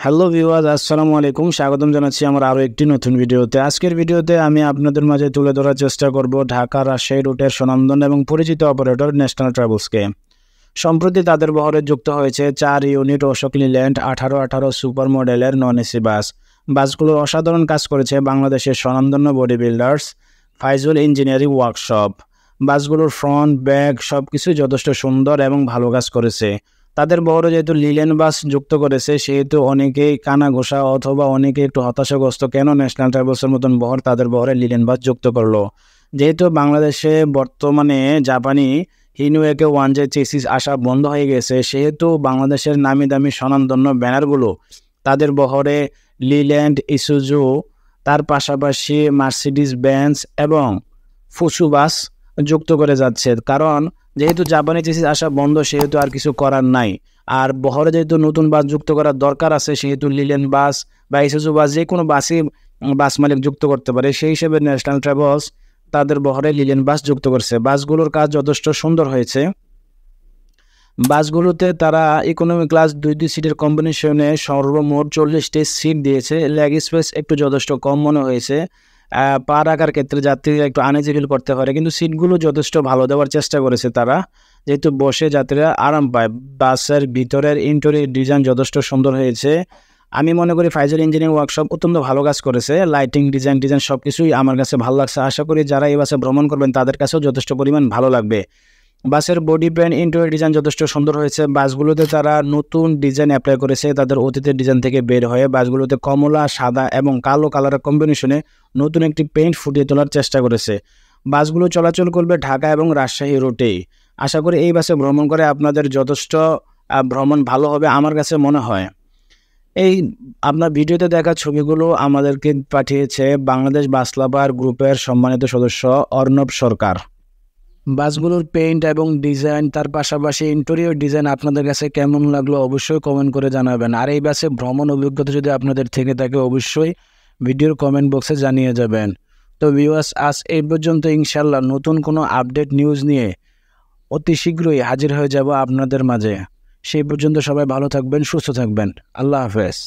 Hello viewers, আসসালামু আলাইকুম। স্বাগতম জানাচ্ছি আমার আরও একটি নতুন ভিডিওতে। আজকের ভিডিওতে আমি আপনাদের মাঝে তুলে ধরার চেষ্টা করব ঢাকা রাজশাহী রুটের স্বনামধন্য এবং পরিচিত অপারেটর ন্যাশনাল ট্রাভেলসকে। সম্প্রতি তাদের বহরে যুক্ত হয়েছে 4 ইউনিট অশোক লিল্যান্ড 1818 সুপার মডেলের নন এসি বাস। বাসগুলোর অসাধারণ কাজ করেছে বাংলাদেশের স্বনামধন্য body builders Faizul engineering workshop. বাসগুলোর ফ্রন্ট ব্যাক সব কিছুই যথেষ্ট সুন্দর এবং ভালো কাজ করেছে। তাদের বহরে যেহেতু লিলেন বাস যুক্ত করেছে, সেহেতু অনেকেই কানা ঘোষা অথবা অনেকে একটু হতাশাগ্রস্ত, কেন ন্যাশনাল ট্রাভেলসের মতন বহর তাদের বহরে লিলেন বাস যুক্ত করলো। যেহেতু বাংলাদেশে বর্তমানে জাপানি হিনুয়েকে 1J চেসিস আসা বন্ধ হয়ে গেছে, সেহেতু বাংলাদেশের নামি দামি স্বনামধন্য ব্যানারগুলো তাদের বহরে লিল্যান্ড, ইসুজু, তার পাশাপাশি মার্সিডিজ বেঞ্জ এবং ফুসু বাস যুক্ত করে যাচ্ছে। কারণ যেহেতু জাপানি চেসিস আসা বন্ধ, সেহেতু আর কিছু করার নাই। আর বহরে যেহেতু নতুন বাস যুক্ত করার দরকার আছে, সেহেতু লিলেন বাস বা ইসুজু বাস যে কোনো বাসই বাস মালিক যুক্ত করতে পারে। সেই হিসেবে ন্যাশনাল ট্রাভেলস তাদের বহরে লিলেন বাস যুক্ত করছে। বাসগুলোর কাজ যথেষ্ট সুন্দর হয়েছে। বাসগুলোতে তারা ইকোনমি ক্লাস 2 সিটের কম্বিনেশনে সর্বমোট 40টি সিট দিয়েছে। লেগ স্পেস একটু যথেষ্ট কম মনে হয়েছে। পা রাখার ক্ষেত্রে যাত্রীরা একটু আনইজি ফিল করতে পারে, কিন্তু সিটগুলো যথেষ্ট ভালো দেওয়ার চেষ্টা করেছে তারা, যেহেতু বসে যাত্রীরা আরাম পায়। বাসের ভিতরের ইন্টেরিয়র ডিজাইন যথেষ্ট সুন্দর হয়েছে। আমি মনে করি ফাইজুল ইঞ্জিনিয়ারিং ওয়ার্কশপ অত্যন্ত ভালো কাজ করেছে। লাইটিং, ডিজাইন সব কিছুই আমার কাছে ভালো লাগছে। আশা করি যারা এই বাসে ভ্রমণ করবেন তাদের কাছেও যথেষ্ট পরিমাণ ভালো লাগবে। বাসের বডি প্যান্ট ইন্টেরিয়র ডিজাইন যথেষ্ট সুন্দর হয়েছে। বাসগুলোতে তারা নতুন ডিজাইন অ্যাপ্লাই করেছে তাদের অতীতের ডিজাইন থেকে বের হয়ে। বাসগুলোতে কমলা, সাদা এবং কালো কালারের কম্বিনেশনে নতুন একটি পেইন্ট ফুটিয়ে তোলার চেষ্টা করেছে। বাসগুলো চলাচল করবে ঢাকা এবং রাজশাহী রুটেই। আশা করি এই বাসে ভ্রমণ করে আপনাদের যথেষ্ট ভ্রমণ ভালো হবে আমার কাছে মনে হয়। এই আপনার ভিডিওতে দেখা ছবিগুলো আমাদেরকে পাঠিয়েছে বাংলাদেশ বাস লাভার গ্রুপের সম্মানিত সদস্য অর্ণব সরকার। বাসগুলোর পেইন্ট এবং ডিজাইন, তার পাশাপাশি ইন্টেরিয়র ডিজাইন আপনাদের কাছে কেমন লাগলো অবশ্যই কমেন্ট করে জানাবেন। আর এই বাসে ভ্রমণ অভিজ্ঞতা যদি আপনাদের থেকে থাকে অবশ্যই ভিডিওর কমেন্ট বক্সে জানিয়ে যাবেন। তো ভিউয়ার্স, আজ এই পর্যন্ত। ইনশাল্লাহ নতুন কোনো আপডেট নিউজ নিয়ে অতি শীঘ্রই হাজির হয়ে যাব আপনাদের মাঝে। সেই পর্যন্ত সবাই ভালো থাকবেন, সুস্থ থাকবেন। আল্লাহ হাফেজ।